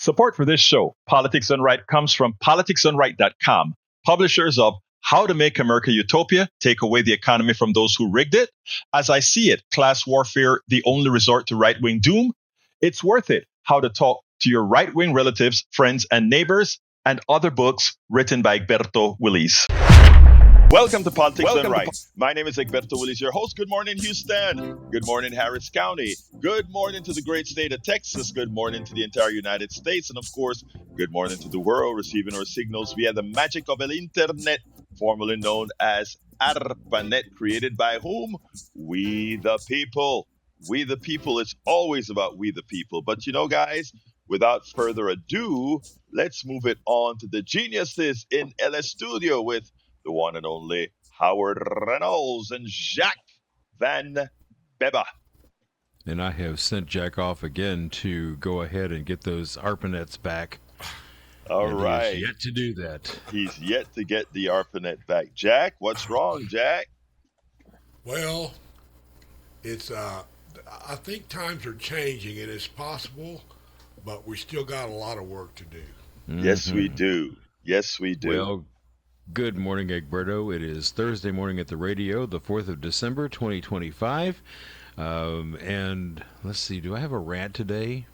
Support for this show, Politics Done Right, comes from politicsdoneright.com, publishers of How to Make America Utopia, Take Away the Economy from Those Who Rigged It, As I See It, Class Warfare, The Only Resort to Right-Wing Doom, It's Worth It, How to Talk to Your Right-Wing Relatives, Friends, and Neighbors, and other books written by Egberto, Willies. Welcome to Politics Done Right. My name is Egberto Willies, your host. Good morning, Houston. Good morning, Harris County. Good morning to the great state of Texas. Good morning to the entire United States. And of course, good morning to the world receiving our signals via the magic of el Internet, formerly known as ARPANET, created by whom? We the people. We the people. It's always about we the people. But you know, guys, without further ado, let's move it on to the geniuses in LS Studio with the one and only Howard Reynolds and Jack Van Beba. And I have sent Jack off again to go ahead and get those ARPANETs back. All and right. He is yet to do that. He's yet to get the ARPANET back. Jack, what's wrong, Jack? Well, it's I think times are changing and it's possible, but we still got a lot of work to do. Mm-hmm. Yes, we do. Yes, we do. Well, good morning, Egberto. It is Thursday morning at the radio, the 4th of December, 2025. And let's see, do I have a rant today?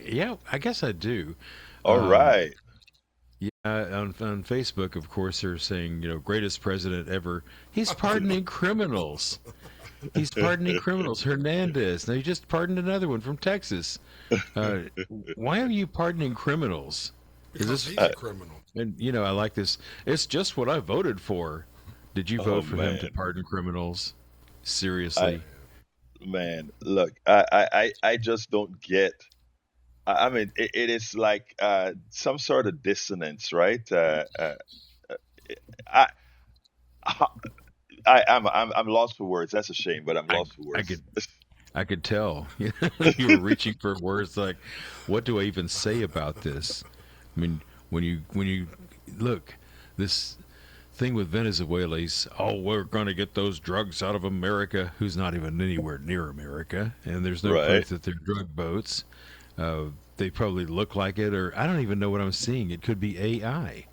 Yeah, I guess I do. All right. Yeah, on Facebook, of course, they're saying, greatest president ever. He's pardoning criminals. He's pardoning criminals. Hernandez. Now, he just pardoned another one from Texas. Why are you pardoning criminals? Because he's a criminal. And, I like this. It's just what I voted for. Did you vote for him to pardon criminals? Seriously? Look, I just don't get. I mean, it is like some sort of dissonance, right? I'm lost for words. That's a shame, but I'm lost for words. I could tell you were reaching for words like, what do I even say about this? I mean, when you look, this thing with Venezuelans, we're going to get those drugs out of America, who's not even anywhere near America, and there's no proof that they're drug boats. They probably look like it, or I don't even know what I'm seeing. It could be AI.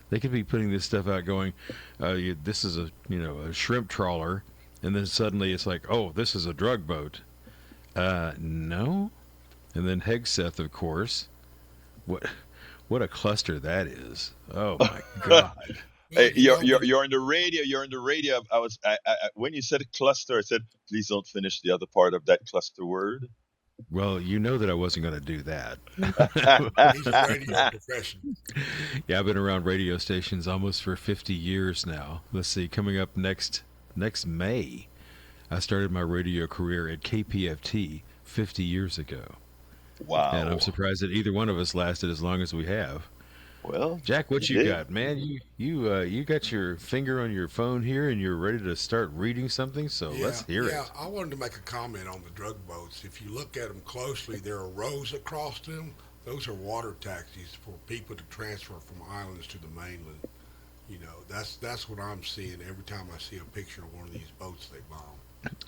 They could be putting this stuff out going, this is a shrimp trawler, and then suddenly it's like, oh, this is a drug boat. No. And then Hegseth, of course. What a cluster that is! Oh my God! Hey, you're on the radio. You're on the radio. I when you said cluster, I said, please don't finish the other part of that cluster word. Well, you know that I wasn't going to do that. He's a radio professional. Yeah, I've been around radio stations almost for 50 years now. Let's see, coming up next May, I started my radio career at KPFT 50 years ago. Wow. And I'm surprised that either one of us lasted as long as we have. Well, Jack, what you got, man? You got your finger on your phone here and you're ready to start reading something, so let's hear it. Yeah, I wanted to make a comment on the drug boats. If you look at them closely, there are rows across them. Those are water taxis for people to transfer from islands to the mainland. That's what I'm seeing every time I see a picture of one of these boats they bomb.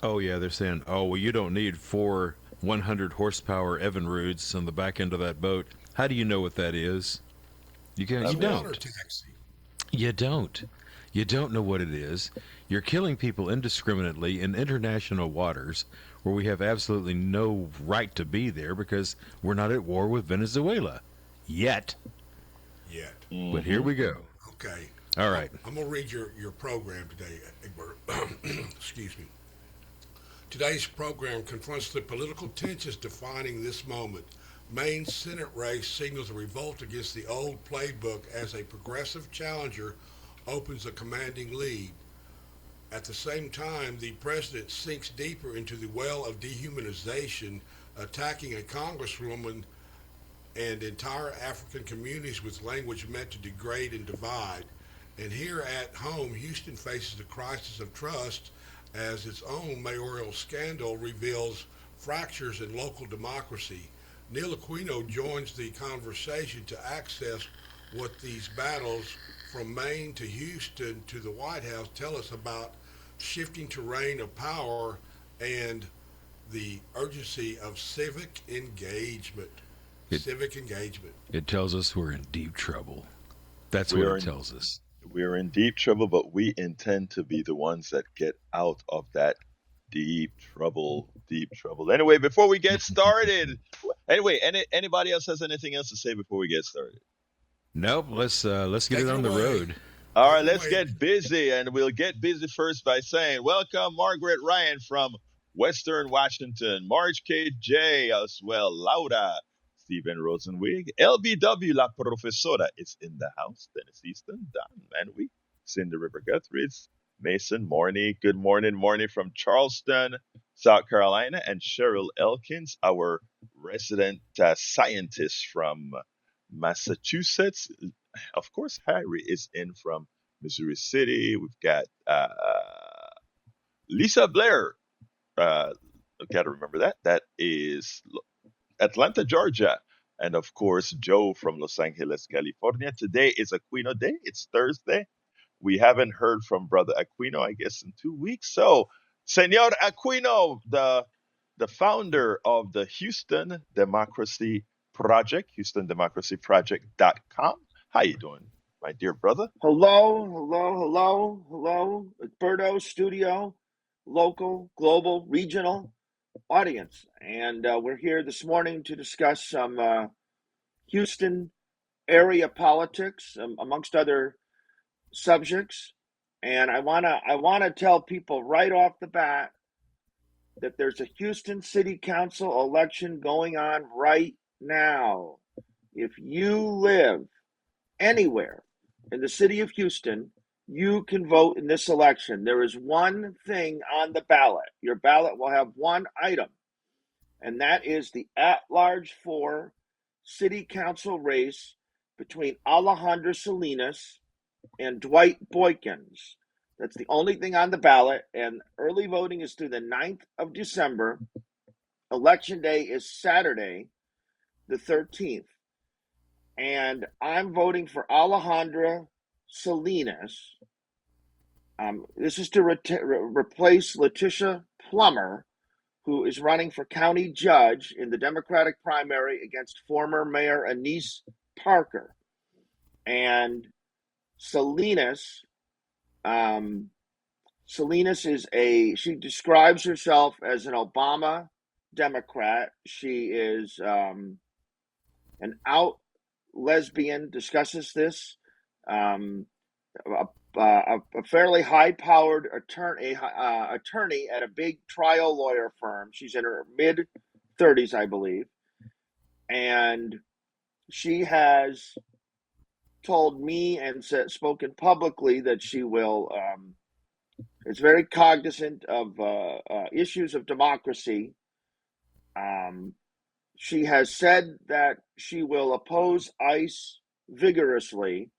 Oh, yeah, they're saying, you don't need 4 100 horsepower Evinrudes on the back end of that boat. How do you know what that is? You don't. Water taxi. You don't. You don't know what it is. You're killing people indiscriminately in international waters where we have absolutely no right to be there because we're not at war with Venezuela. Yet. Mm-hmm. But here we go. Okay. All right. I'm going to read your program today, Egberto. Excuse me. Today's program confronts the political tensions defining this moment. Maine's Senate race signals a revolt against the old playbook as a progressive challenger opens a commanding lead. At the same time, the president sinks deeper into the well of dehumanization, attacking a congresswoman and entire African communities with language meant to degrade and divide. And here at home, Houston faces a crisis of trust as its own mayoral scandal reveals fractures in local democracy. Neil Aquino joins the conversation to access what these battles from Maine to Houston to the White House tell us about shifting terrain of power and the urgency of civic engagement. It civic engagement. it tells us we're in deep trouble. That's We what are it in tells us. we are in deep trouble, but we intend to be the ones that get out of that deep trouble. Deep trouble. Anyway, before we get started, anyway, anybody else has anything else to say before we get started? Nope. Let's get Take it it on the away. road. All Take right, it let's away. get busy, and we'll get busy first by saying welcome, Margaret Ryan from Western Washington, Marge KJ as well, Laura, Stephen Rosenwig, LBW La Profesora is in the house, Dennis Easton, Don Manwy, Cindy River Guthries, Mason Morney, good morning, Morney from Charleston, South Carolina, and Cheryl Elkins, our resident scientist from Massachusetts. Of course, Harry is in from Missouri City. We've got Lisa Blair. I've got to remember that. That is Atlanta, Georgia. And of course, Joe from Los Angeles, California. Today is Aquino Day. It's Thursday. We haven't heard from Brother Aquino, I guess, in 2 weeks. So, Senor Aquino, the founder of the Houston Democracy Project, HoustonDemocracyProject.com. How you doing, my dear brother? Hello, Egberto studio, local, global, regional audience. And we're here this morning to discuss some Houston area politics, amongst other subjects. And I wanna tell people right off the bat that there's a Houston City Council election going on right now. If you live anywhere in the city of Houston, you can vote in this election. There is one thing on the ballot. Your ballot will have one item, and that is the at-large for city council race between Alejandra Salinas and Dwight Boykins. That's the only thing on the ballot, and early voting is through the 9th of December. Election day is Saturday, the 13th. And I'm voting for Alejandra Salinas. This is to replace Letitia Plummer, who is running for county judge in the Democratic primary against former Mayor Anise Parker. And Salinas, she describes herself as an Obama Democrat. She is an out lesbian, discusses this. A fairly high-powered attorney at a big trial lawyer firm. She's in her mid-30s, I believe, and she has told me and spoken publicly that she will. Is very cognizant of issues of democracy. She has said that she will oppose ICE vigorously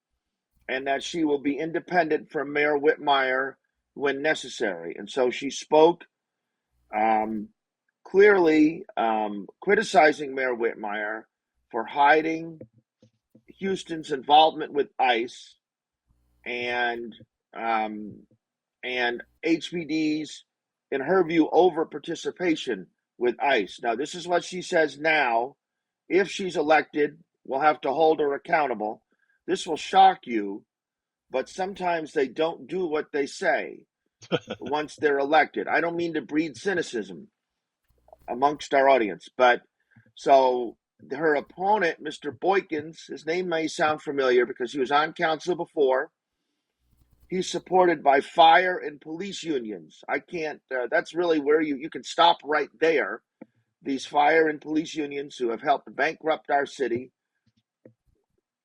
and that she will be independent from Mayor Whitmire when necessary. And so she spoke clearly criticizing Mayor Whitmire for hiding Houston's involvement with ICE and HPD's, in her view, over participation with ICE. Now, this is what she says now. If she's elected, we'll have to hold her accountable. This will shock you, but sometimes they don't do what they say once they're elected. I don't mean to breed cynicism amongst our audience, but so her opponent, Mr. Boykins, his name may sound familiar because he was on council before. He's supported by fire and police unions. I can't, that's really where you can stop right there. These fire and police unions who have helped bankrupt our city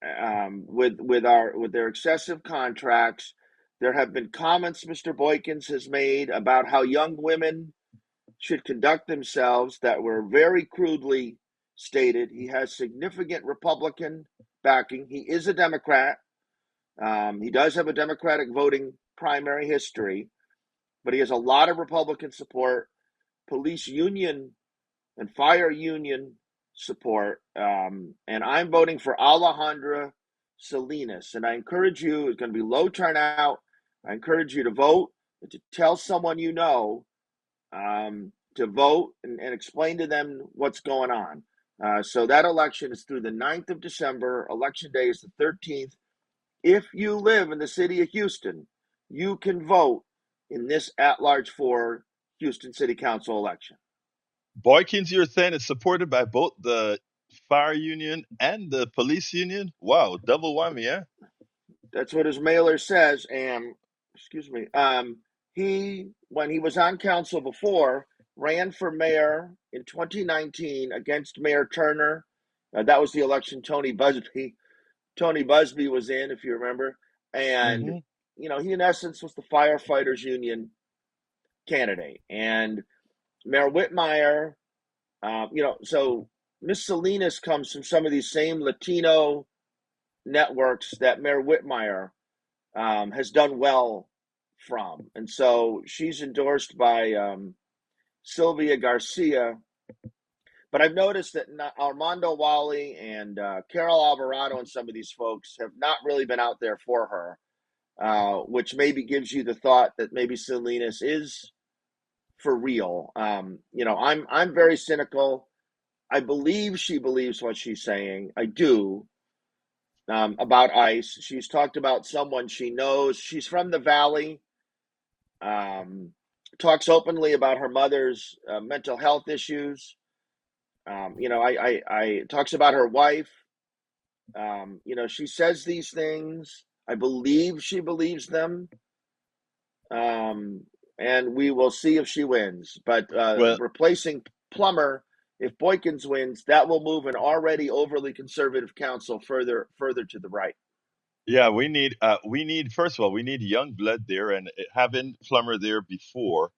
with their excessive contracts. There have been comments Mr. Boykins has made about how young women should conduct themselves that were very crudely stated. He has significant Republican backing. He is a Democrat. He does have a Democratic voting primary history, but he has a lot of Republican support, police union and fire union support. And I'm voting for Alejandra Salinas. And I encourage you, it's going to be low turnout. I encourage you to vote and to tell someone you know to vote and explain to them what's going on. So that election is through the 9th of December. Election day is the 13th. If you live in the city of Houston, you can vote in this at-large for Houston City Council election. Boykins, you're saying it's supported by both the fire union and the police union? Wow, double whammy, yeah? That's what his mailer says. And excuse me, he, when he was on council before, ran for mayor in 2019 against Mayor Turner. That was the election Tony Busby was in, if you remember. And, he in essence was the firefighters union candidate. And Mayor Whitmire, so Miss Salinas comes from some of these same Latino networks that Mayor Whitmire has done well from. And so she's endorsed by Sylvia Garcia. But I've noticed that Armando Wally and Carol Alvarado and some of these folks have not really been out there for her, which maybe gives you the thought that maybe Salinas is for real. I'm very cynical. I believe she believes what she's saying. I do. About ICE. She's talked about someone she knows. She's from the Valley. Talks openly about her mother's mental health issues. I talks about her wife. She says these things. I believe she believes them. And we will see if she wins. But replacing Plummer, if Boykins wins, that will move an already overly conservative council further to the right. Yeah, we need first of all, we need young blood there, and having Plummer there before.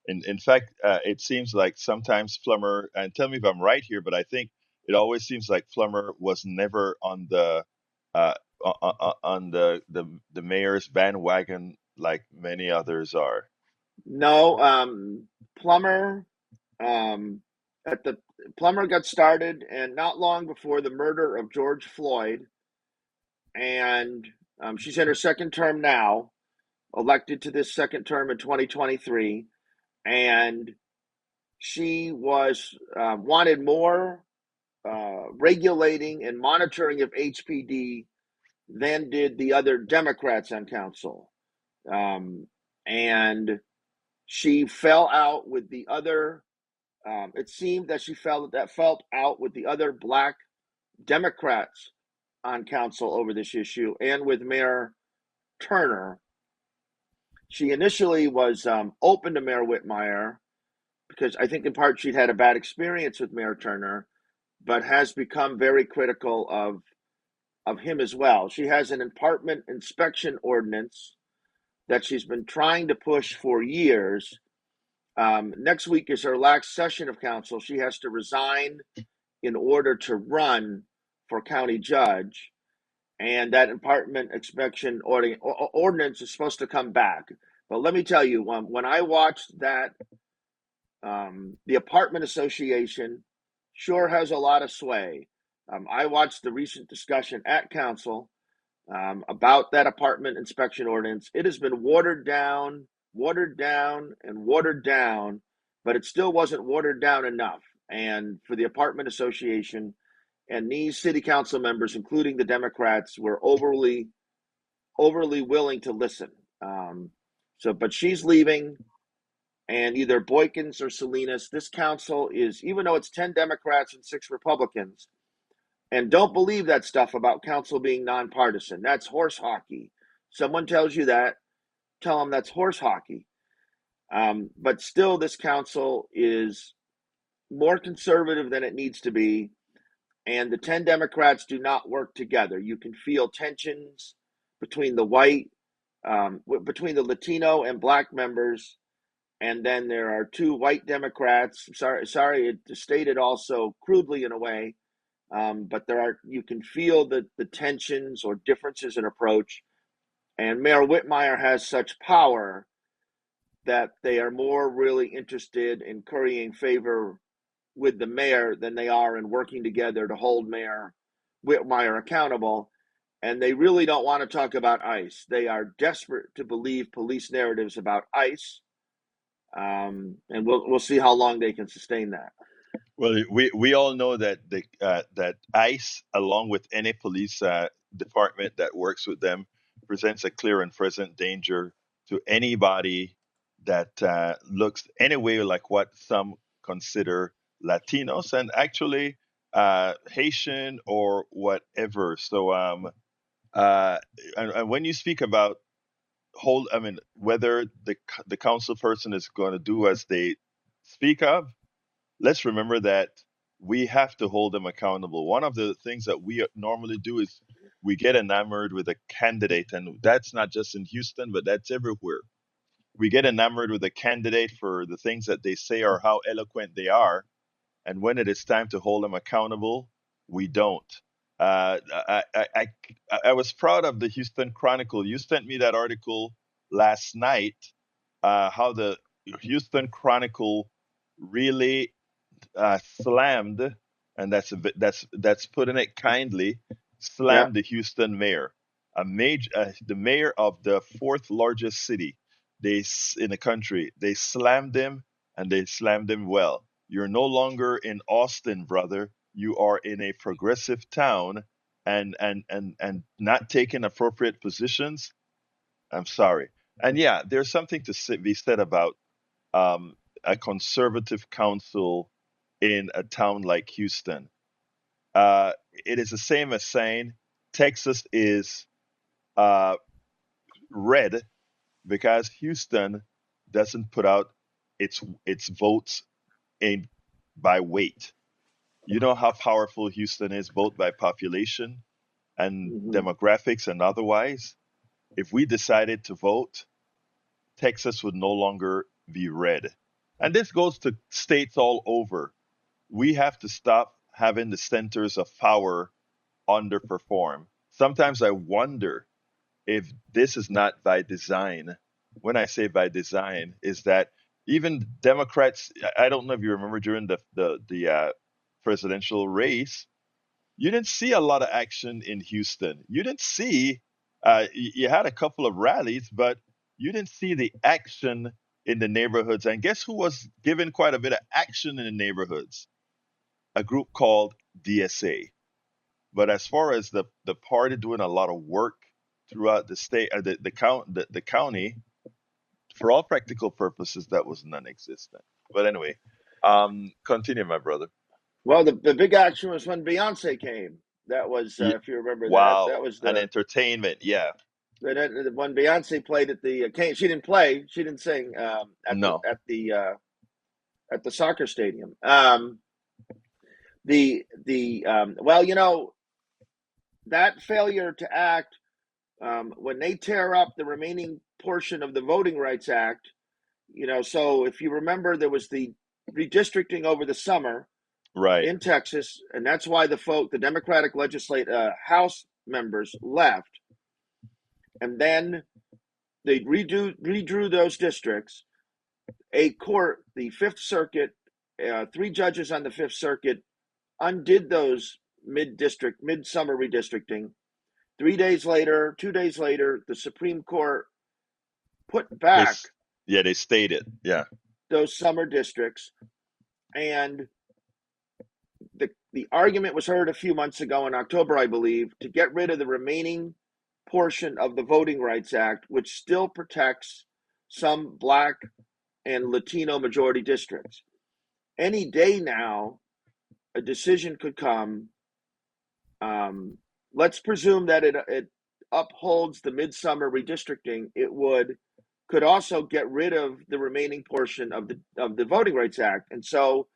In fact, it seems like sometimes Plummer, and tell me if I'm right here, but I think it always seems like Plummer was never on the the mayor's bandwagon like many others are. No, Plummer Plummer got started, and not long before the murder of George Floyd, and she's in her second term now, elected to this second term in 2023, and she was wanted more regulating and monitoring of HPD than did the other Democrats on council, and she fell out with the other. It seemed that she felt out with the other black Democrats on council over this issue, and with Mayor Turner. She initially was open to Mayor Whitmire because I think in part she'd had a bad experience with Mayor Turner, but has become very critical of him as well. She has an apartment inspection ordinance that she's been trying to push for years. Next week is her last session of council. She has to resign in order to run for county judge. And that apartment inspection ordinance is supposed to come back. But let me tell you, when I watched that, the apartment association sure has a lot of sway. I watched the recent discussion at council about that apartment inspection ordinance. It has been watered down, and watered down, but it still wasn't watered down enough. And for the apartment association, and these city council members, including the Democrats, were overly willing to listen. But she's leaving, and either Boykins or Salinas. This council is, even though it's 10 Democrats and 6 Republicans, and don't believe that stuff about council being nonpartisan. That's horse hockey. Someone tells you that, tell them that's horse hockey. But still, this council is more conservative than it needs to be. And the 10 Democrats do not work together. You can feel tensions between the between the Latino and black members. And then there are 2 white Democrats. Sorry, it stated also crudely in a way. But you can feel the tensions or differences in approach. And Mayor Whitmire has such power that they are more really interested in currying favor with the mayor than they are in working together to hold Mayor Whitmire accountable. And they really don't want to talk about ICE. They are desperate to believe police narratives about ICE. And we'll see how long they can sustain that. Well, we all know that that ICE, along with any police department that works with them, presents a clear and present danger to anybody that looks anyway like what some consider Latinos and actually Haitian or whatever. So uh, and when you speak about I mean, whether the council person is going to do as they speak of, let's remember that we have to hold them accountable. One of the things that we normally do is we get enamored with a candidate, and that's not just in Houston, but that's everywhere. We get enamored with a candidate for the things that they say or how eloquent they are, and when it is time to hold them accountable, we don't. I was proud of the Houston Chronicle. You sent me that article last night. How the Houston Chronicle really slammed, and that's putting it kindly, Yeah. slammed the Houston mayor, the mayor of the fourth largest city in the country. They slammed him, and they slammed him well. You're no longer in Austin, brother. You are in a progressive town, and not taking appropriate positions. I'm sorry. And yeah, there's something be said about um, a conservative council in a town like Houston. It is the same as saying Texas is uh, red because Houston doesn't put out its votes in by weight. You know how powerful Houston is, both by population and Hmm. demographics and otherwise. If we decided to vote, Texas would no longer be red. And this goes to states all over. We have to stop having the centers of power underperform. Sometimes I wonder if this is not by design. When I say by design, is that even Democrats, I don't know if you remember during the presidential race, you didn't see a lot of action in Houston. You didn't see, you had a couple of rallies, but you didn't see the action in the neighborhoods. And guess who was given quite a bit of action in the neighborhoods? A group called DSA. But as far as the party doing a lot of work throughout the state, the county, for all practical purposes, that was non-existent. But anyway, continue, my brother. Well, the big action was when Beyonce came. That was, Ye- if you remember that, that wow, was and the entertainment, yeah. when Beyonce played at the she didn't play, she didn't sing No, at the soccer stadium. Well, that failure to act when they tear up the remaining portion of the Voting Rights Act. So if you remember, there was the redistricting over the summer right. in Texas, and that's why the Democratic House members left, and then they redrew those districts. A court, the Fifth Circuit, three judges on the Fifth Circuit undid those midsummer redistricting. 3 days later, 2 days later, the Supreme Court put They, back s- yeah, they stated, yeah. those summer districts, and the argument was heard a few months ago in October, I believe, to get rid of the remaining portion of the Voting Rights Act, which still protects some Black and Latino majority districts. Any day now, a decision could come. Let's presume that it upholds the midsummer redistricting. Could also get rid of the remaining portion of the Voting Rights Act, and so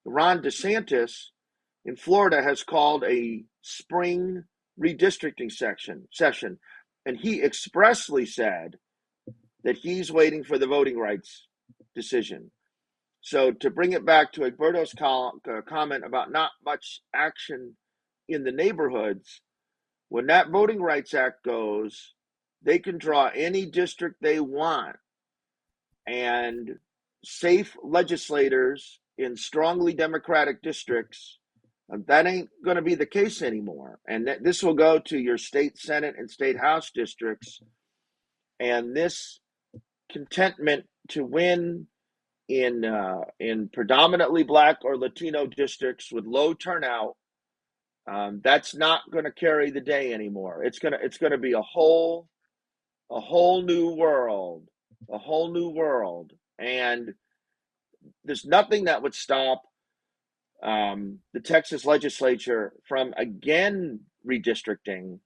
Ron DeSantis in Florida has called a spring redistricting session, and he expressly said that he's waiting for the voting rights decision. So to bring it back to Egberto's comment about not much action in the neighborhoods, when that Voting Rights Act goes, they can draw any district they want, and safe legislators in strongly Democratic districts, that ain't going to be the case anymore. And this will go to your state Senate and state House districts. And this contentment to win in predominantly Black or Latino districts with low turnout, that's not going to carry the day anymore. It's gonna be a whole new world, and there's nothing that would stop the Texas legislature from again redistricting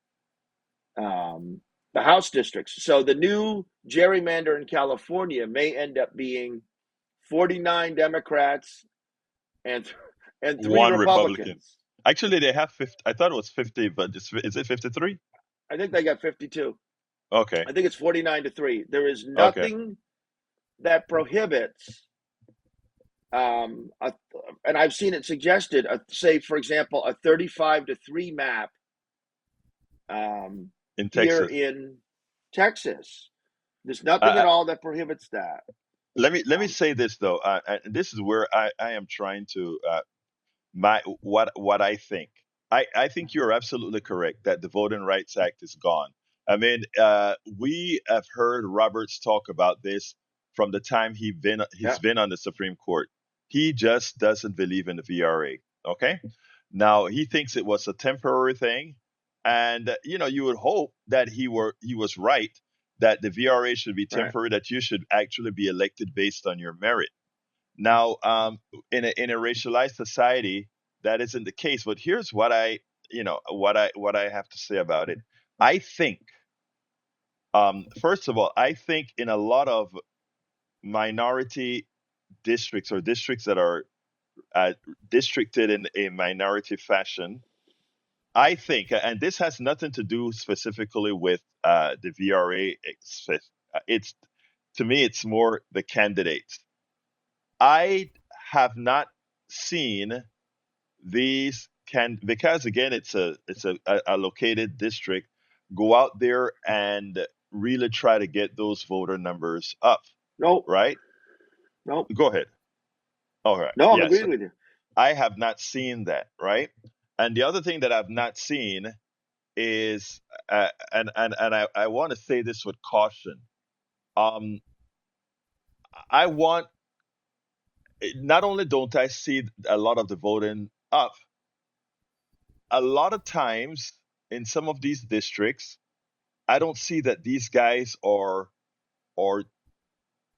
the House districts. So the new gerrymander in California may end up being 49 Democrats and 3 One Republican. Republicans. Actually, they have 50. I thought it was 50, but is it 53? I think they got 52. Okay. I think it's 49-3. There is Okay. nothing that prohibits, and I've seen it suggested, say, for example, a 35-3 map In here Texas. in Texas. There's nothing at all that prohibits that. Let me say this though. This is where I am trying to what I think. I think you're absolutely correct that the Voting Rights Act is gone. I mean, we have heard Roberts talk about this from the time he's Yeah. been on the Supreme Court. He just doesn't believe in the VRA. Okay, now he thinks it was a temporary thing, and you would hope that he was right, that the VRA should be Right. temporary, that you should actually be elected based on your merit. Now, in a racialized society, that isn't the case. But here's what I have to say about it. I think, first of all, I think in a lot of minority districts or districts that are districted in a minority fashion, I think, and this has nothing to do specifically with the VRA. It's to me, it's more the candidates. I have not seen these because again it's a located district, go out there and really try to get those voter numbers up, Nope. right? Nope. Go ahead. All right. No, I'm Yes, agreeing with you. I have not seen that, right? And the other thing that I've not seen is and I want to say this with caution. Um, I want not only don't I see a lot of the voting up, a lot of times in some of these districts, I don't see that these guys are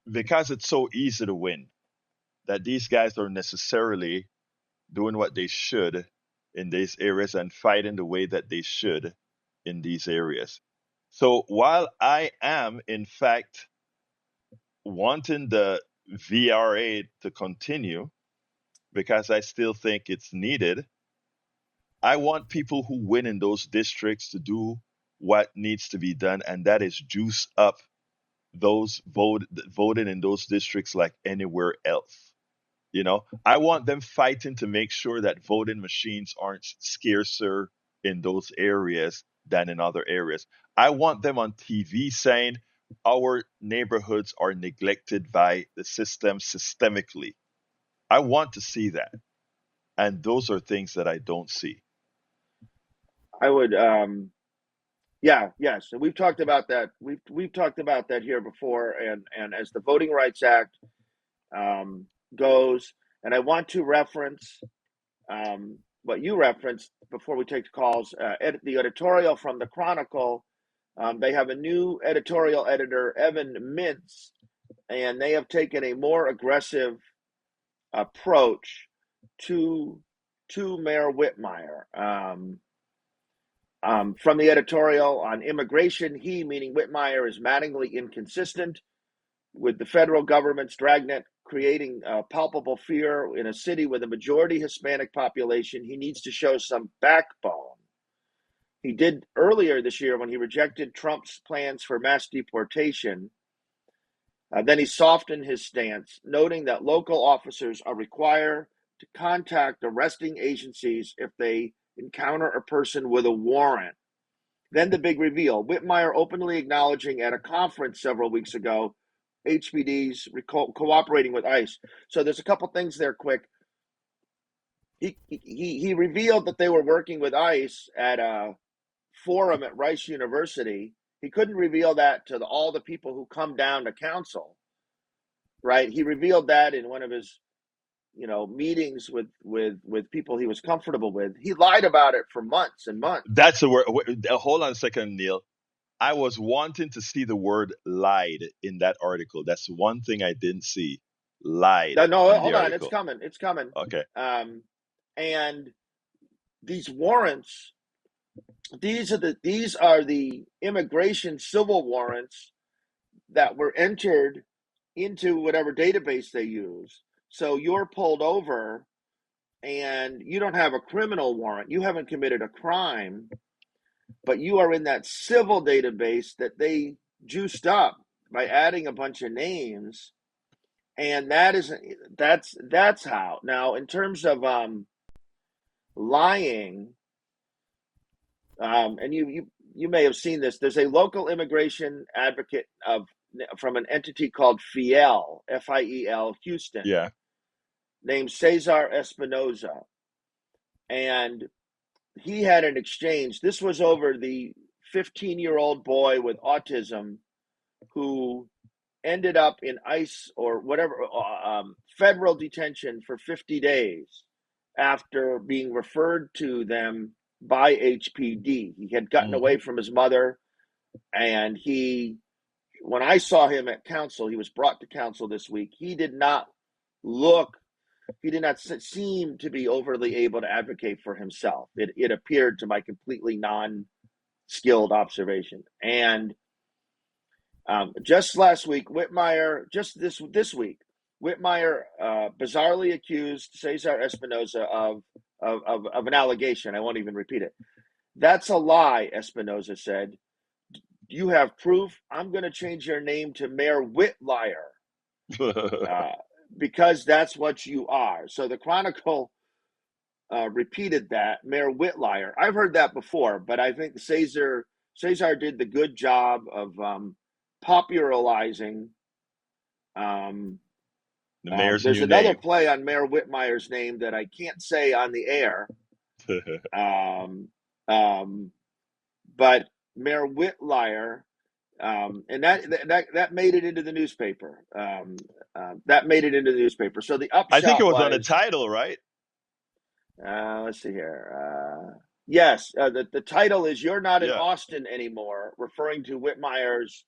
because it's so easy to win, that these guys are necessarily doing what they should in these areas and fighting the way that they should in these areas. So while I am in fact wanting the VRA to continue because I still think it's needed, I want people who win in those districts to do what needs to be done, and that is juice up those voting in those districts like anywhere else. I want them fighting to make sure that voting machines aren't scarcer in those areas than in other areas. I want them on TV saying our neighborhoods are neglected by the system systemically. I want to see that. And those are things that I don't see. I would, yes, and we've talked about that. We've talked about that here before, and as the Voting Rights Act goes, and I want to reference what you referenced before we take the calls. The editorial from the Chronicle. They have a new editorial editor, Evan Mintz, and they have taken a more aggressive approach to Mayor Whitmire. From the editorial on immigration, he, meaning Whitmire, is maddeningly inconsistent with the federal government's dragnet creating palpable fear in a city with a majority Hispanic population. He needs to show some backbone. He did earlier this year when he rejected Trump's plans for mass deportation. Then he softened his stance, noting that local officers are required to contact arresting agencies if they encounter a person with a warrant. Then the big reveal, Whitmire openly acknowledging at a conference several weeks ago, HPD's cooperating with ICE. So there's a couple things there quick. He revealed that they were working with ICE at a forum at Rice University. He couldn't reveal that to all the people who come down to council. right? He revealed that in one of his, meetings with people he was comfortable with. He lied about it for months and months. That's the word. Hold on a second, Neil. I was wanting to see the word lied in that article. That's one thing I didn't see. Lied No, in the hold on, it's article. coming. It's coming. Okay. And these warrants, these are the immigration civil warrants that were entered into whatever database they use. So you're pulled over and you don't have a criminal warrant. You haven't committed a crime, but you are in that civil database that they juiced up by adding a bunch of names. And that's how. Now, in terms of lying, and you may have seen this. There's a local immigration advocate from an entity called Fiel, Fiel, Houston, Yeah. named Cesar Espinoza, and he had an exchange. This was over the 15-year-old boy with autism who ended up in ICE or whatever federal detention for 50 days after being referred to them by HPD. He had gotten away from his mother, and when I saw him at council, he was brought to council this week. He did not seem to be overly able to advocate for himself. It appeared to my completely non-skilled observation. And just last week, Whitmire, just this week, Whitmire bizarrely accused Cesar Espinoza of an allegation. I won't even repeat it. That's a lie, Espinoza said. You have proof? I'm going to change your name to Mayor Whitliar because that's what you are. So the Chronicle repeated that, Mayor Whitliar. I've heard that before, but I think Cesar did the good job of popularizing. The mayor's There's new another name. play on Mayor Whitmire's name that I can't say on the air. But Mayor Whitliar, and that made it into the newspaper. That made it into the newspaper. So the upshot I think it was on the title, right? Let's see here. Yes, the title is "You're Not in Austin Anymore," referring to Whitmire's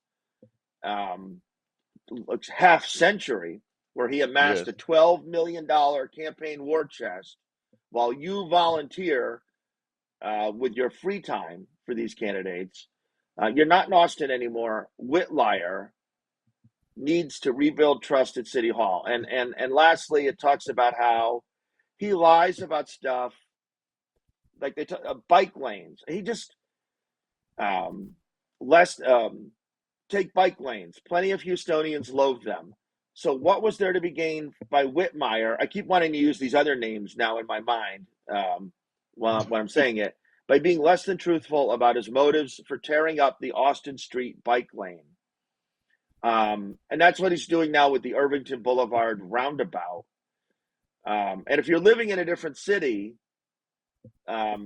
half century where he amassed a $12 million campaign war chest while you volunteer with your free time for these candidates. You're not in Austin anymore. Whitliar needs to rebuild trust at City Hall. And lastly, it talks about how he lies about stuff like bike lanes. He just take bike lanes. Plenty of Houstonians loathe them. So what was there to be gained by Whitmire? I keep wanting to use these other names now in my mind when I'm saying it, by being less than truthful about his motives for tearing up the Austin Street bike lane. And that's what he's doing now with the Irvington Boulevard roundabout. And if you're living in a different city, I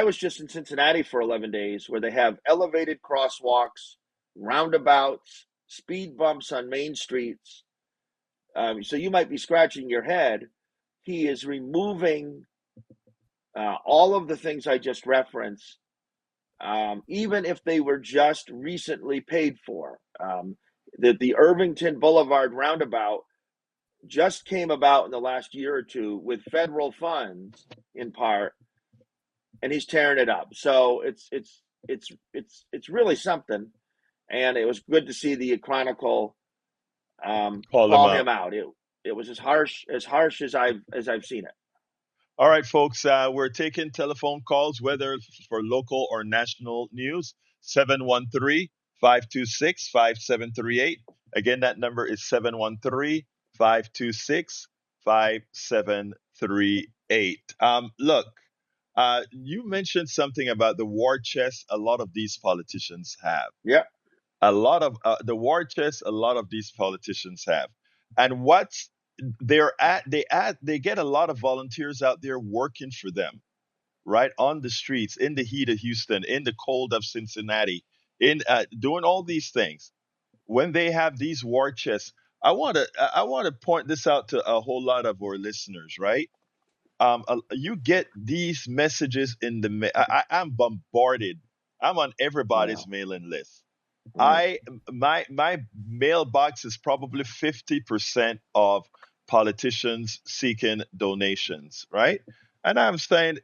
was just in Cincinnati for 11 days where they have elevated crosswalks, roundabouts, speed bumps on main streets. So you might be scratching your head. He is removing all of the things I just referenced, even if they were just recently paid for. The Irvington Boulevard roundabout just came about in the last year or two with federal funds in part, and he's tearing it up. So it's really something, and it was good to see the Chronicle call him out. It was as harsh as I've seen it. All right, folks, we're taking telephone calls, whether for local or national news, 713-526-5738. Again, that number is 713-526-5738. Look, you mentioned something about the war chest a lot of these politicians have. Yeah. A lot of the war chest, a lot of these politicians have. And they get a lot of volunteers out there working for them, right, on the streets, in the heat of Houston, in the cold of Cincinnati, in doing all these things. when they have these war chests, I want to point this out to a whole lot of our listeners, right? You get these messages in the I'm bombarded. I'm on Yeah. everybody's mailing list. Mm. My mailbox is probably 50% of politicians seeking donations, right? And I'm saying,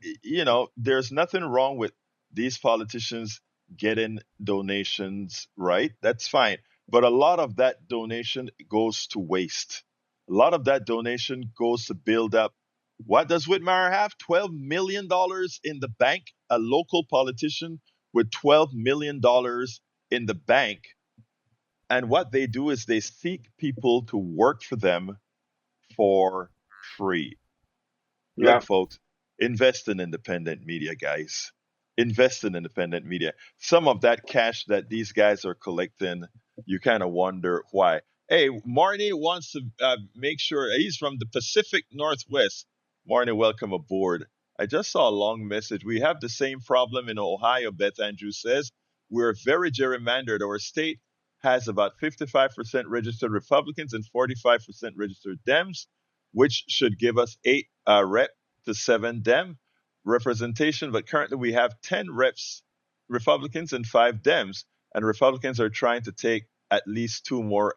there's nothing wrong with these politicians getting donations, right? That's fine. But a lot of that donation goes to waste. A lot of that donation goes to build up. What does Whitmire have? $12 million in the bank? A local politician with $12 million in the bank. And what they do is they seek people to work for them for free. Yeah. Look, folks, invest in independent media, guys. Invest in independent media. Some of that cash that these guys are collecting, you kind of wonder why. Hey, Marnie wants to make sure he's from the Pacific Northwest. Marnie, welcome aboard. I just saw a long message. We have the same problem in Ohio, Beth Andrews says. We're very gerrymandered. Our state has about 55% registered Republicans and 45% registered Dems, which should give us 8 rep to 7 Dem representation. But currently we have 10 reps Republicans and 5 Dems, and Republicans are trying to take at least 2 more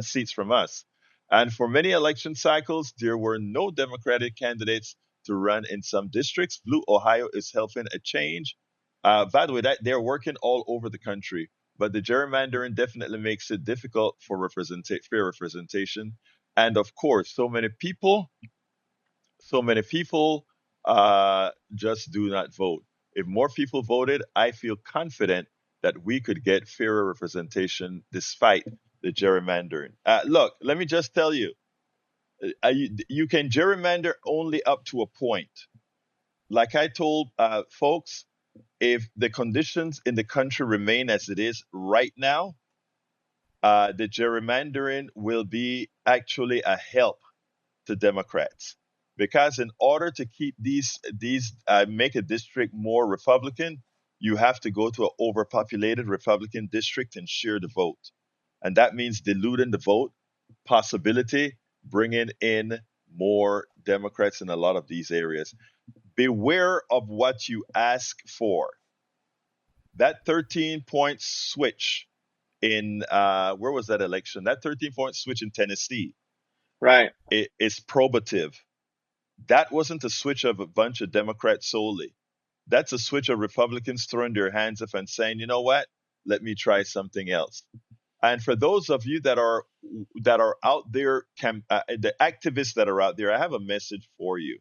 seats from us. And for many election cycles, there were no Democratic candidates to run in some districts. Blue Ohio is helping a change. By the way, that they're working all over the country, but the gerrymandering definitely makes it difficult for fair representation. And of course, so many people just do not vote. If more people voted, I feel confident that we could get fairer representation despite the gerrymandering. Look, let me just tell you, you can gerrymander only up to a point. Like I told folks, if the conditions in the country remain as it is right now, the gerrymandering will be actually a help to Democrats, because in order to keep these make a district more Republican, you have to go to an overpopulated Republican district and share the vote, and that means diluting the vote possibility, bringing in more Democrats in a lot of these areas. Beware of what you ask for. That 13-point switch in where was that election? That 13-point switch in Tennessee Right. is probative. That wasn't a switch of a bunch of Democrats solely. That's a switch of Republicans throwing their hands up and saying, you know what? Let me try something else. And for those of you that are out there, the activists that are out there, I have a message for you.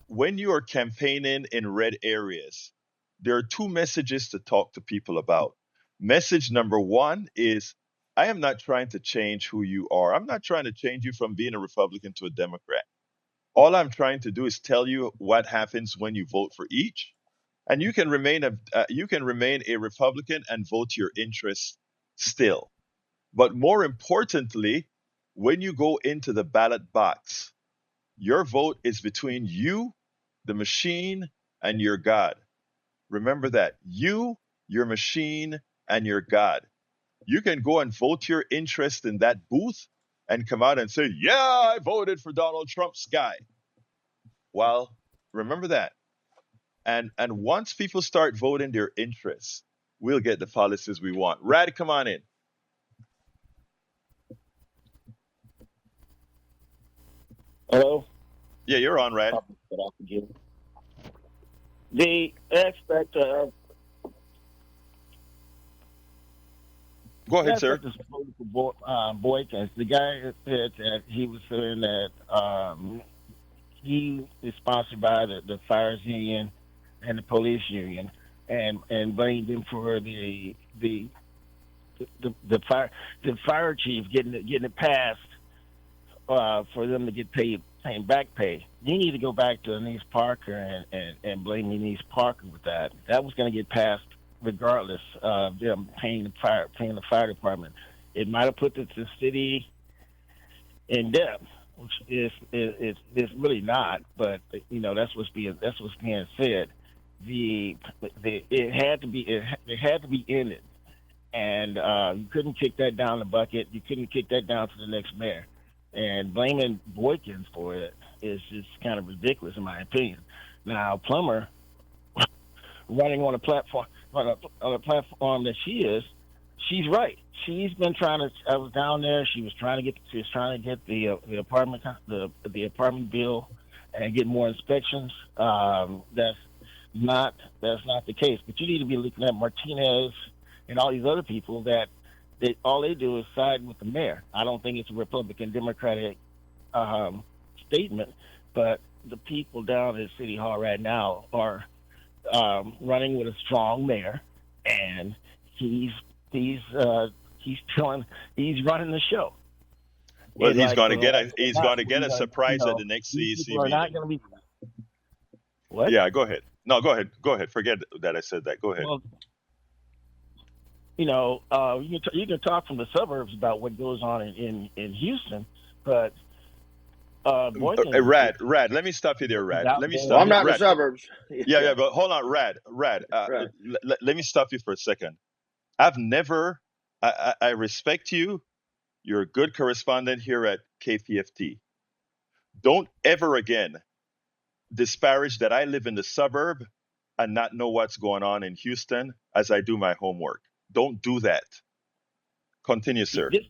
When you are campaigning in red areas, there are 2 messages to talk to people about. Message number one is, I am not trying to change who you are. I'm not trying to change you from being a Republican to a Democrat. All I'm trying to do is tell you what happens when you vote for each, and you can remain a Republican and vote your interests still. But more importantly, when you go into the ballot box, your vote is between you, the machine, and your God. Remember that. You, your machine, and your God. You can go and vote your interest in that booth and come out and say, yeah, I voted for Donald Trump's guy. Well, remember that. And once people start voting their interests, we'll get the policies we want. Rad, come on in. Hello? Yeah, you're on, Rad. The aspect of Go the ahead, sir. aspect of political boycotts, the guy said that he was saying that he is sponsored by the fires union and the police union, and blamed them for the fire chief getting it passed for them to get paying back pay. You need to go back to Denise Parker and blame Denise Parker with that. That was going to get passed regardless of them paying the fire department. It might have put the city in debt, which is really not. But that's what's being said. It had to be ended. and you couldn't kick that down the bucket. You couldn't kick that down to the next mayor. And blaming Boykins for it is just kind of ridiculous, in my opinion. Now, Plummer running on a platform on a platform that she is, she's right. She's been trying to. I was down there. She was trying to get the apartment bill and get more inspections. That's not the case. But you need to be looking at Martinez and all these other people that all they do is side with the mayor. I don't think it's a Republican Democratic statement, but the people down at City Hall right now are running with a strong mayor, and he's running the show. Well, And he's like, going to get a surprise you know, at the next these CEC people are not meeting. going to be what? Yeah, go ahead. No, go ahead. Forget that I said that. Go ahead. Well, you can talk from the suburbs about what goes on in Houston, but Boykins Rad, let me stop you there, Rad. out Let me there. Well, stop I'm you. not in the Rad, suburbs. yeah, but hold on, Rad. Right. Let me stop you for a second. I respect you. You're a good correspondent here at KPFT. Don't ever again disparage that I live in the suburb and not know what's going on in Houston as I do my homework. Don't do that. Continue, sir. Just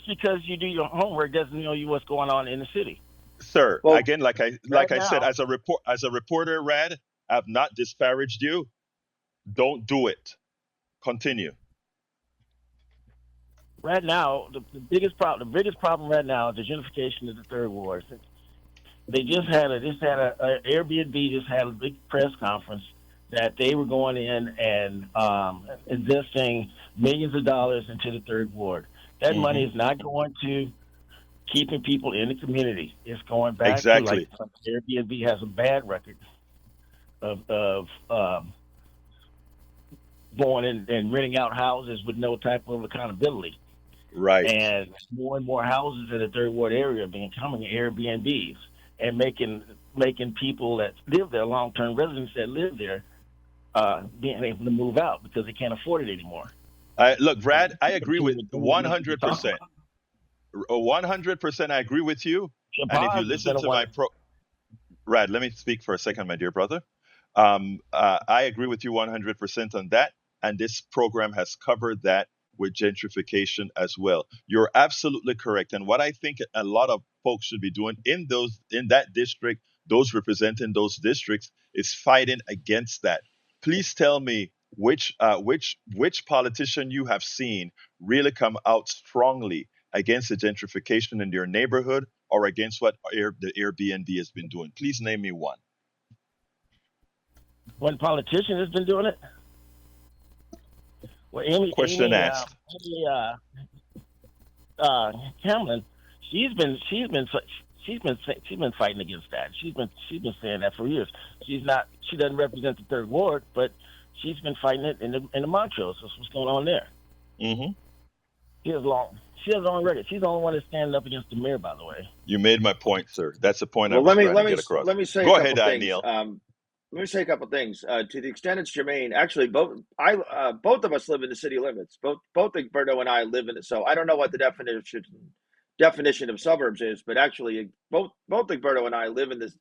because you do your homework doesn't know you what's going on in the city. Sir, Well, again, like I said, now, as a reporter, Rad, I've not disparaged you. Don't do it. Continue. right now, the biggest problem right now is the gentrification of the third ward. They just had a Airbnb just had a big press conference that they were going in and investing millions of dollars into the third ward. That money is not going to keeping people in the community. It's going back to like Airbnb has a bad record of going in and renting out houses with no type of accountability. Right. And more houses in the third ward area are becoming Airbnbs and making people that live there, long-term residents that live there, being able to move out because they can't afford it anymore. Look, Brad, I agree with 100%. 100%, I agree with you. And if you listen to my Brad, let me speak for a second, my dear brother. I agree with you 100% on that. And this program has covered that with gentrification as well. You're absolutely correct. And what I think a lot of folks should be doing in that district, those representing those districts, is fighting against that. Please tell me which politician you have seen really come out strongly against the gentrification in your neighborhood or against what the Airbnb has been doing. Please name me one. One politician has been doing it? Well, Question asked. Hamlin, she's been fighting against that. She's been saying that for years. She doesn't represent the third ward, but she's been fighting it in the Montrose. That's what's going on there. Mm-hmm. She has a long record. She's the only one that's standing up against the mayor, by the way. You made my point, sir. That's the point I well, was trying to get across. let me say Go a couple ahead, things. Neil. Let me say a couple things. To the extent it's germane, actually, both of us live in the city limits. Both Egberto and I live in it. So I don't know what the definition of suburbs is, but actually, both Egberto and I live in this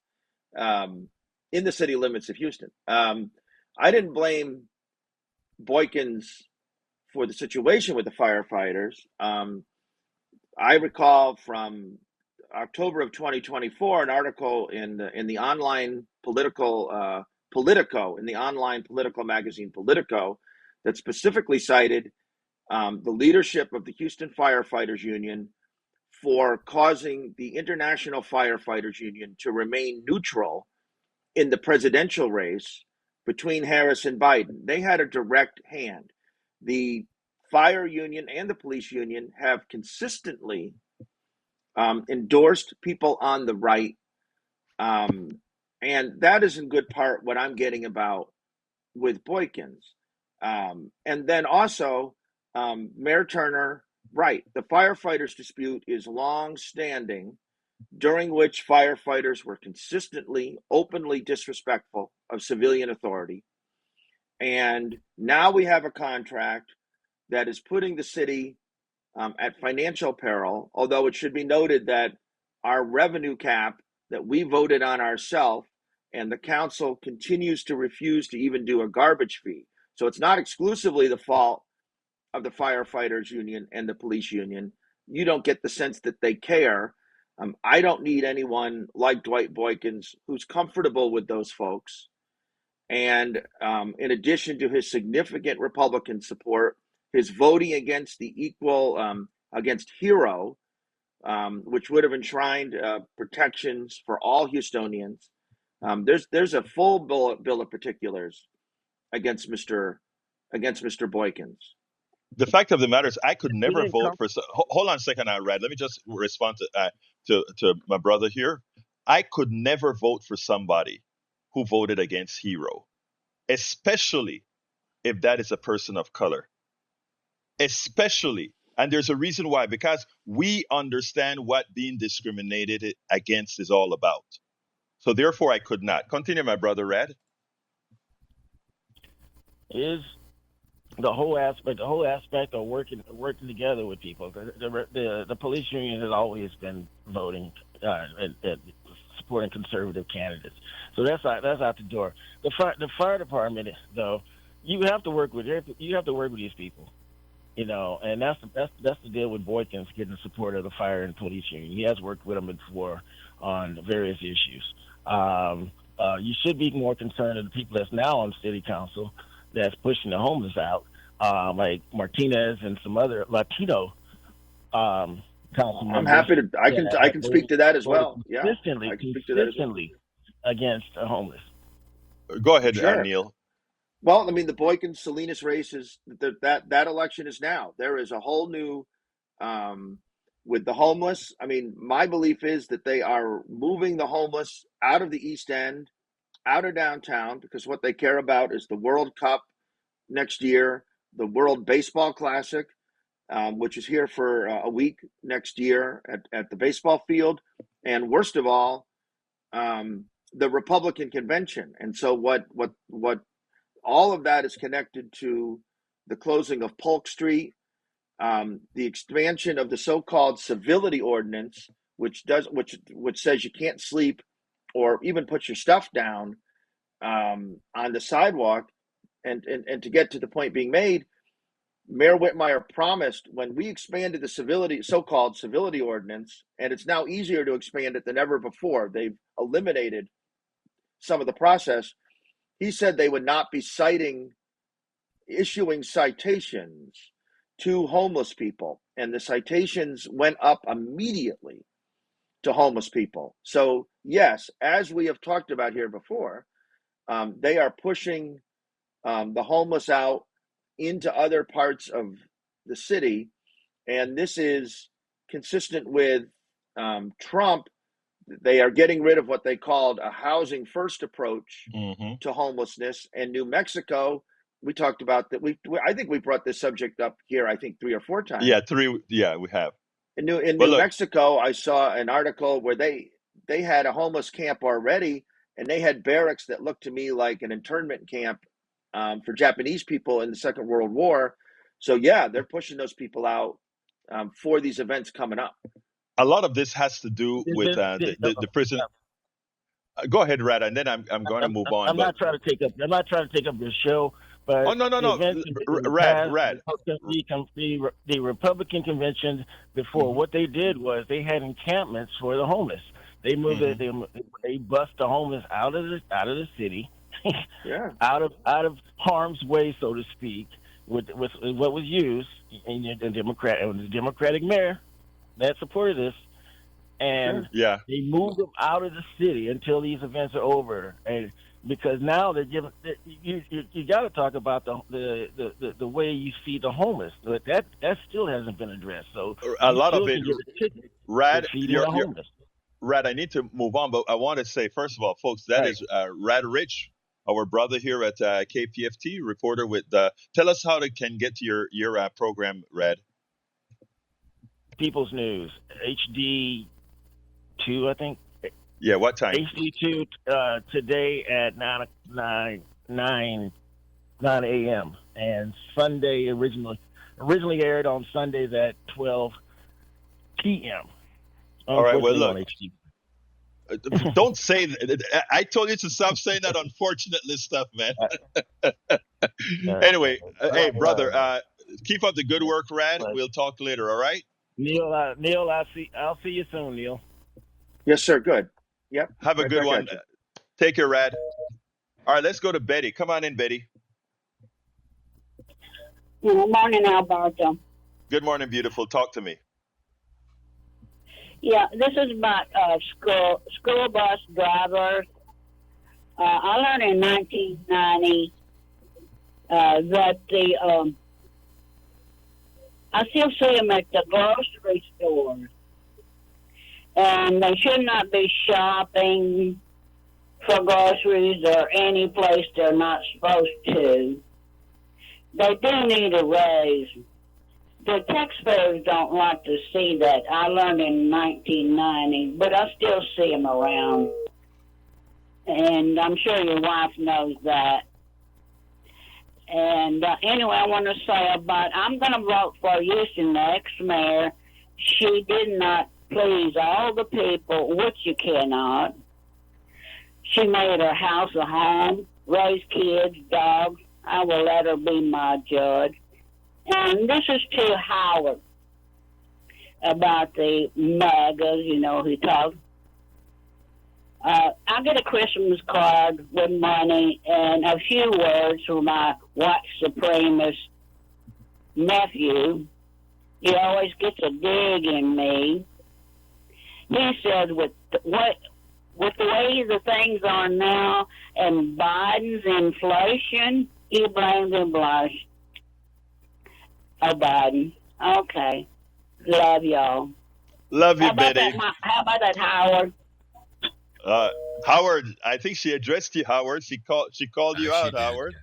in the city limits of Houston. I didn't blame Boykins for the situation with the firefighters. I recall from October of 2024, an article in the online Politico, in the online political magazine Politico, that specifically cited the leadership of the Houston Firefighters Union for causing the International Firefighters Union to remain neutral in the presidential race between Harris and Biden. They had a direct hand. The fire union and the police union have consistently endorsed people on the right. And that is in good part what I'm getting about with Boykins. And then also, Mayor Turner, right, the firefighters dispute is long standing, during which firefighters were consistently, openly disrespectful of civilian authority. And now we have a contract that is putting the city at financial peril, although it should be noted that our revenue cap that we voted on ourselves and the council continues to refuse to even do a garbage fee. So it's not exclusively the fault of the firefighters union and the police union. You don't get the sense that they care. I don't need anyone like Dwight Boykins who's comfortable with those folks. And in addition to his significant Republican support, his voting against the against HERO, which would have enshrined protections for all Houstonians. There's a full bill of particulars against Mr. Boykins. The fact of the matter is, I could never vote for. Hold on a second, Red. Let me just respond to my brother here. I could never vote for somebody who voted against HERO, especially if that is a person of color. Especially, and there's a reason why, because we understand what being discriminated against is all about. So therefore, I could not. Continue, my brother, Red. Is the whole aspect of working together with people. The police union has always been voting and supporting conservative candidates. So that's out the door. The fire department, though, you have to work with these people, and that's the deal with Boykins getting support of the fire and police union. He has worked with them before on various issues. You should be more concerned with the people that's now on city council that's pushing the homeless out, like Martinez and some other Latino council members. I'm happy to. I can speak to that as well. Yeah, consistently against the homeless. Go ahead, Sure. Neil. Well, I mean, the Boykins-Salinas race is that election is now. There is a whole new with the homeless. I mean, my belief is that they are moving the homeless out of the East End, out of downtown, because what they care about is the World Cup next year, the World Baseball Classic, which is here for a week next year at the baseball field, and worst of all, the Republican convention. And so what all of that is connected to the closing of Polk Street, the expansion of the so-called civility ordinance, which says you can't sleep or even put your stuff down on the sidewalk. And to get to the point being made, Mayor Whitmire promised when we expanded the so-called civility ordinance, and it's now easier to expand it than ever before. They've eliminated some of the process. He said they would not be issuing citations to homeless people, and the citations went up immediately to homeless people. So yes, as we have talked about here before, they are pushing the homeless out into other parts of the city, and this is consistent with Trump. They are getting rid of what they called a housing first approach to homelessness. And New Mexico, we talked about that. I think we brought this subject up here, I think 3 or 4 times. Yeah, 3. Yeah, we have. In New Mexico, I saw an article where they had a homeless camp already, and they had barracks that looked to me like an internment camp for Japanese people in the Second World War. So yeah, they're pushing those people out for these events coming up. A lot of this has to do with the prison. Go ahead, Red, and then I'm going to move on. I'm not trying to take up your show, but no. Red. The Republican convention before, what they did was they had encampments for the homeless. They moved they bust the homeless out of the city, yeah, out of harm's way, so to speak, with what was used, and the Democratic mayor that supported this, and they moved them out of the city until these events are over. And because now they're giving you got to talk about the way you feed the homeless, but that still hasn't been addressed. So a lot of it, Rad, Rad, I need to move on, but I want to say first of all, folks, that is Rad Rich, our brother here at KPFT, reporter with. Tell us how they can get to your program, Rad. People's News, HD2, I think. Yeah, what time? HD2 today at 9 a.m. and Sunday originally originally aired on Sundays at 12 p.m. All right. Well, Unfortunately, on look, HD. don't say. I told you to stop saying that unfortunately stuff, man. Anyway, hey, brother, keep up the good work, Rad. But We'll talk later. All right. Neil, I'll see you soon, Neil. Yes, sir. Good. Yep. Have a Right good back one. at you. Take care, Rad. All right, let's go to Betty. Come on in, Betty. Good morning, Alberto. Good morning, beautiful. Talk to me. Yeah, this is about school bus drivers. I learned in 1990 that I still see them at the grocery stores, and they should not be shopping for groceries or any place they're not supposed to. They do need a raise. The taxpayers don't like to see that. I learned in 1990, but I still see them around. And I'm sure your wife knows that. And anyway, I want to say I'm going to vote for Houston, the ex-mayor. She did not please all the people, which you cannot. She made her house a home, raised kids, dogs. I will let her be my judge. And this is to Howard about the MAGAs, he talked. I get a Christmas card with money and a few words from my white supremacist nephew. He always gets a dig in me. He said with the way the things are now and Biden's inflation, he blames and blush. Oh, Biden. Okay. Love y'all. Love you, Betty. How about that, Howard? Howard, I think she addressed you, Howard. She called you out, She did, Howard. yeah.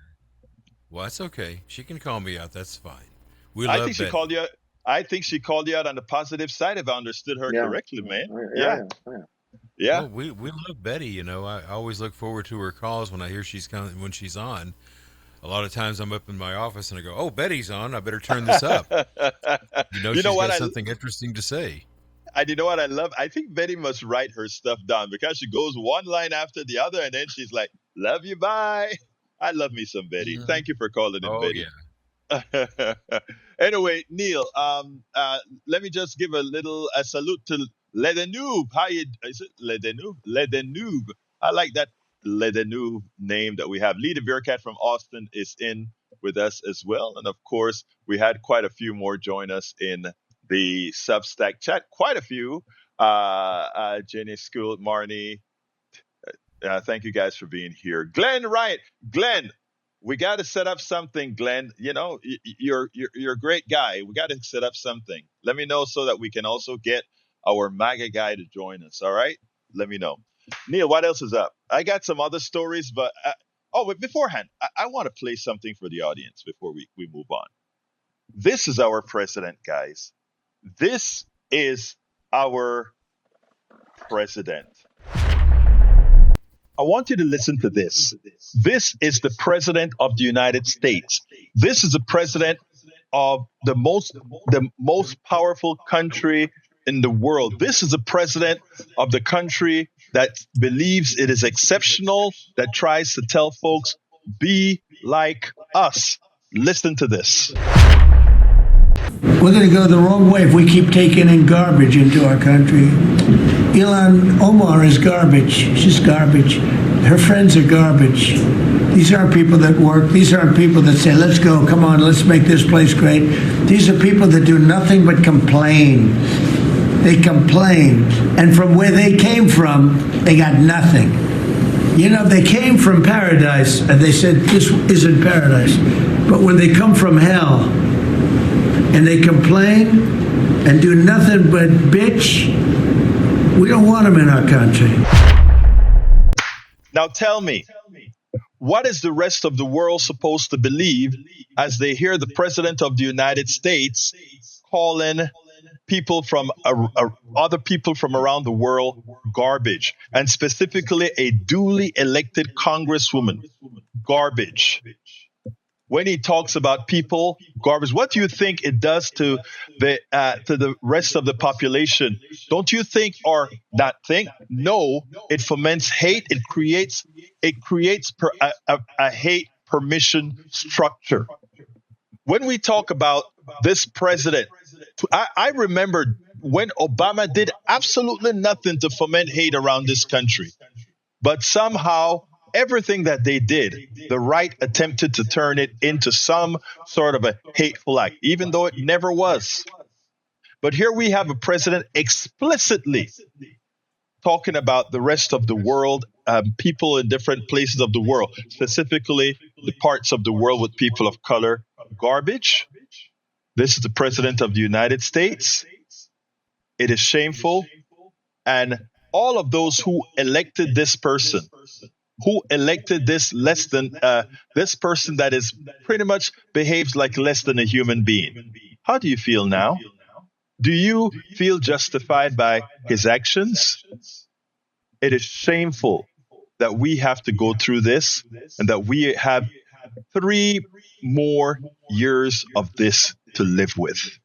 Well, that's okay. She can call me out. That's fine. We I love think she Betty. called you. I think she called you out on the positive side. If I understood her Yeah. correctly, man. Yeah. Yeah. Well, we love Betty. I always look forward to her calls when I hear when she's on. A lot of times I'm up in my office and I go, "Oh, Betty's on. I better turn this up." She's got something interesting to say. And you know what I love? I think Betty must write her stuff down because she goes one line after the other, and then she's like, "Love you, bye." I love me some Betty. Mhm. Thank you for calling in, Oh Betty. yeah. Anyway, Neil, let me just give a salute to Ledenoob. Is it Ledenoob? Ledenoob. I like that Ledenoob name that we have. Lee the Bearcat from Austin is in with us as well. And of course, we had quite a few more join us in the Substack chat. Quite a few. Jenny School, Marnie. Thank you guys for being here. Glenn Wright. Glenn, we got to set up something, Glenn. You're a great guy. We got to set up something. Let me know so that we can also get our MAGA guy to join us. All right? Let me know. Neil, what else is up? I got some other stories, but but beforehand, I want to play something for the audience before we move on. This is our president, guys. This is our president. I want you to listen to this. This is the president of the United States. This is the president of the most powerful country in the world. This is the president of the country that believes it is exceptional, that tries to tell folks, be like us. Listen to this. We're going to go the wrong way if we keep taking in garbage into our country. Ilhan Omar is garbage. She's garbage. Her friends are garbage. These aren't people that work. These aren't people that say, let's go, come on, let's make this place great. These are people that do nothing but complain. They complain. And from where they came from, they got nothing. They came from paradise, and they said, this isn't paradise. But when they come from hell, and they complain and do nothing but bitch, we don't want them in our country. Now tell me, what is the rest of the world supposed to believe as they hear the president of the United States calling people from other people from around the world garbage, and specifically a duly elected congresswoman garbage? when he talks about people garbage, what do you think it does to the rest of the population? Don't you think, or not think? No, it foments hate. It creates a hate permission structure. When we talk about this president, I remember when Obama did absolutely nothing to foment hate around this country. But somehow, everything that they did, the right attempted to turn it into some sort of a hateful act, even though it never was. But here we have a president explicitly talking about the rest of the world, people in different places of the world, specifically the parts of the world with people of color, garbage. This is the president of the United States. It is shameful. And all of those who elected this person, who elected this this person that is pretty much behaves like less than a human being. How do you feel now? Do you feel justified by his actions? It is shameful that we have to go through this and that we have 3 more years of this to live with.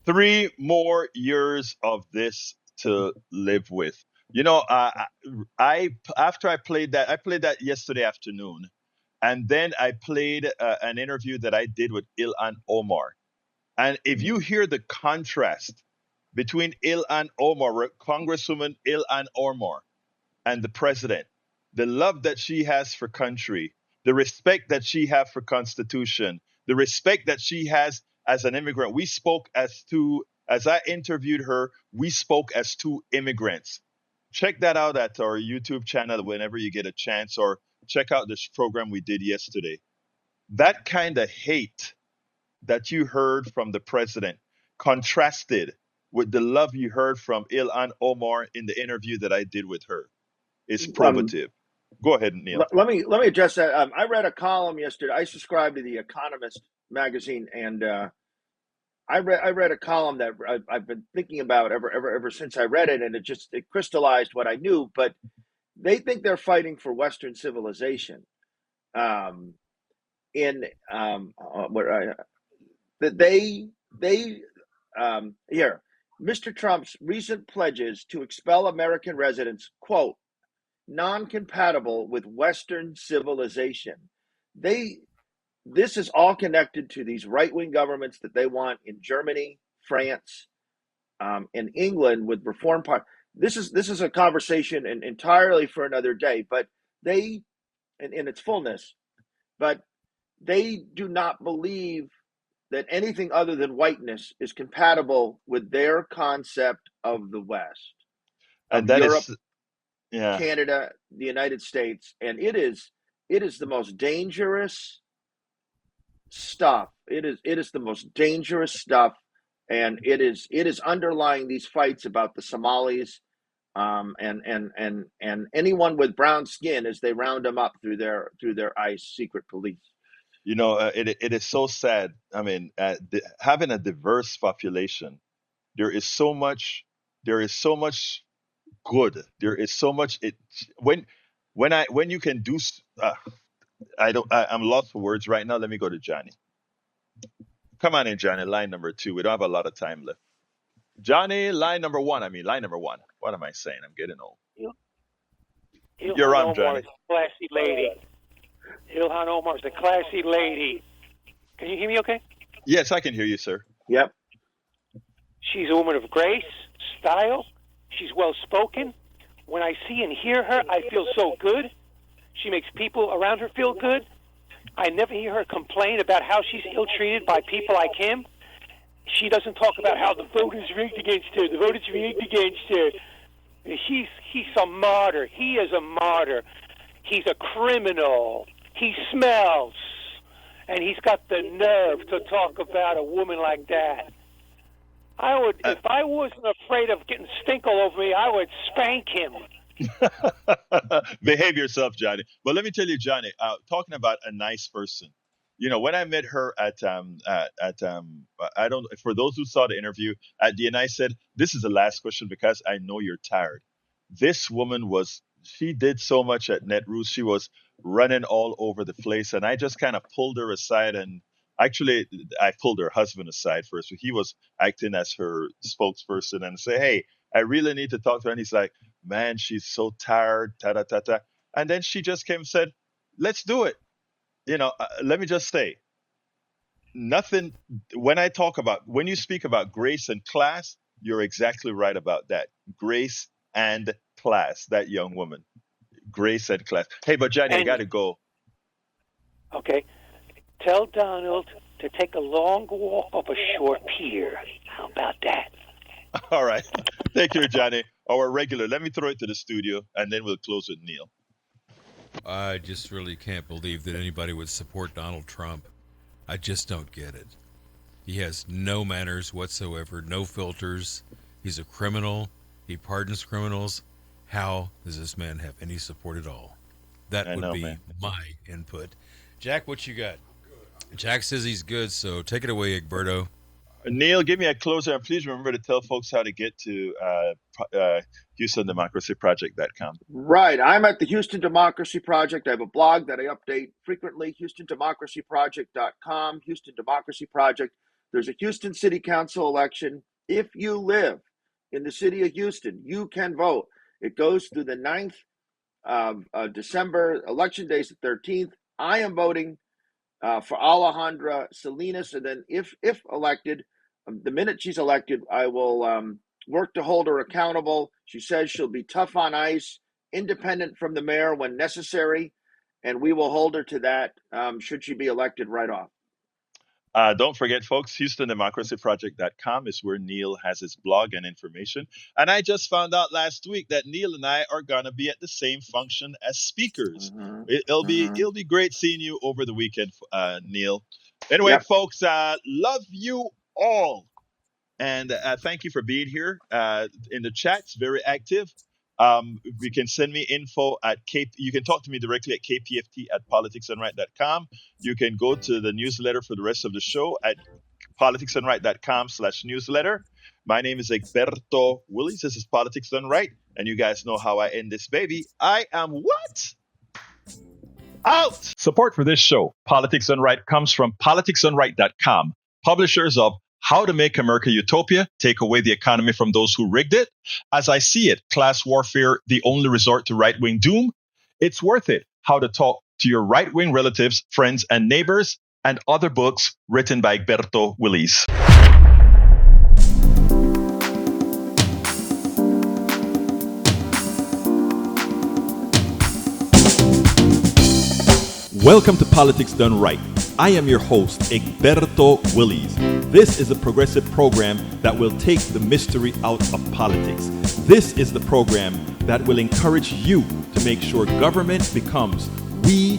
3 more years of this to live with. You know, after I played that yesterday afternoon, and then I played an interview that I did with Ilhan Omar. And if you hear the contrast between Ilhan Omar, Congresswoman Ilhan Omar, and the president, the love that she has for country, the respect that she has for Constitution, the respect that she has as an immigrant. As I interviewed her, we spoke as 2 immigrants. Check that out at our YouTube channel whenever you get a chance, or check out this program we did yesterday. That kind of hate that you heard from the president contrasted with the love you heard from Ilhan Omar in the interview that I did with her. It's probative. Go ahead, Neil. Let me address that. I read a column yesterday. I subscribe to The Economist magazine, and I read a column that I've been thinking about ever since I read it, and it crystallized what I knew. But they think they're fighting for Western civilization. Here, Mr. Trump's recent pledges to expel American residents, quote, non-compatible with Western civilization. This is all connected to these right-wing governments that they want in Germany, France, and England with reform part. This is a conversation entirely for another day, but they, in its fullness, but they do not believe that anything other than whiteness is compatible with their concept of the West, And that Europe, is, yeah. Canada, the United States, and it is the most dangerous stuff. It is the most dangerous stuff, and it is underlying these fights about the Somalis, and anyone with brown skin as they round them up through their ICE secret police. You know, it is so sad. I mean, having a diverse population, there is so much good. There is so much when you can do. I'm lost for words right now. Let me go to Johnny. Come on in, Johnny. Line number 2. We don't have a lot of time left. Johnny, line number 1. Line number 1. What am I saying? I'm getting old. You're on, Johnny. Classy lady. Ilhan Omar's a classy lady. Can you hear me okay? Yes, I can hear you, sir. Yep. She's a woman of grace, style. She's well-spoken. When I see and hear her, I feel so good. She makes people around her feel good. I never hear her complain about how she's ill-treated by people like him. She doesn't talk about how the vote is rigged against her. The vote is rigged against her. He's a martyr. He is a martyr. He's a criminal. He smells. And he's got the nerve to talk about a woman like that. I would, if I wasn't afraid of getting stink all over me, I would spank him. Behave yourself, Johnny. But let me tell you, Johnny, talking about a nice person. You know, when I met her I don't, for those who saw the interview at the end, I said, this is the last question because I know you're tired. This woman was she did so much at Netroots. She was running all over the place, and I just kind of pulled her aside. And actually, I pulled her husband aside first. He was acting as her spokesperson and say, "Hey, I really need to talk to her." And he's like, "Man, she's so tired." Ta ta ta ta. And then she just came and said, "Let's do it." Let me just say, nothing. When you speak about grace and class, you're exactly right about that. Grace and class. That young woman, grace and class. Hey, but Johnny, I And- got to go. Okay. Tell Donald to take a long walk off a short pier. How about that? All right. Thank you, Johnny. Our regular. Let me throw it to the studio, and then we'll close with Neil. I just really can't believe that anybody would support Donald Trump. I just don't get it. He has no manners whatsoever, no filters. He's a criminal. He pardons criminals. How does this man have any support at all? That would be my input. Jack, what you got? Jack says he's good, so take it away, Egberto. Neil, give me a closer, and please remember to tell folks how to get to HoustonDemocracyProject.com. Right. I'm at the Houston Democracy Project. I have a blog that I update frequently, HoustonDemocracyProject.com, Houston Democracy Project. There's a Houston City Council election. If you live in the city of Houston, you can vote. It goes through the 9th of December. Election day is the 13th. I am voting for Alejandra Salinas, and then if elected, the minute she's elected, I will work to hold her accountable. She says she'll be tough on ICE, independent from the mayor when necessary, and we will hold her to that should she be elected right off. Don't forget, folks, HoustonDemocracyProject.com is where Neil has his blog and information. And I just found out last week that Neil and I are going to be at the same function as speakers. It'll be great seeing you over the weekend, Neil. Anyway, folks, love you all. And thank you for being here in the chat. It's very active. You can send me info at you can talk to me directly at kpft@politicsandright.com. You can go to the newsletter for the rest of the show at politicsandright.com/newsletter. My name is Egberto Willies. This is Politics Done Right. And you guys know how I end this baby. I am what? Out! Support for this show, Politics Done Right, comes from politicsdoneright.com, publishers of How to Make America Utopia, Take Away the Economy from Those Who Rigged It. As I See It, Class Warfare, the Only Resort to Right-Wing Doom. It's Worth It, How to Talk to Your Right-Wing Relatives, Friends, and Neighbors, and other books written by Egberto Willies. Welcome to Politics Done Right. I am your host, Egberto Willies. This is a progressive program that will take the mystery out of politics. This is the program that will encourage you to make sure government becomes we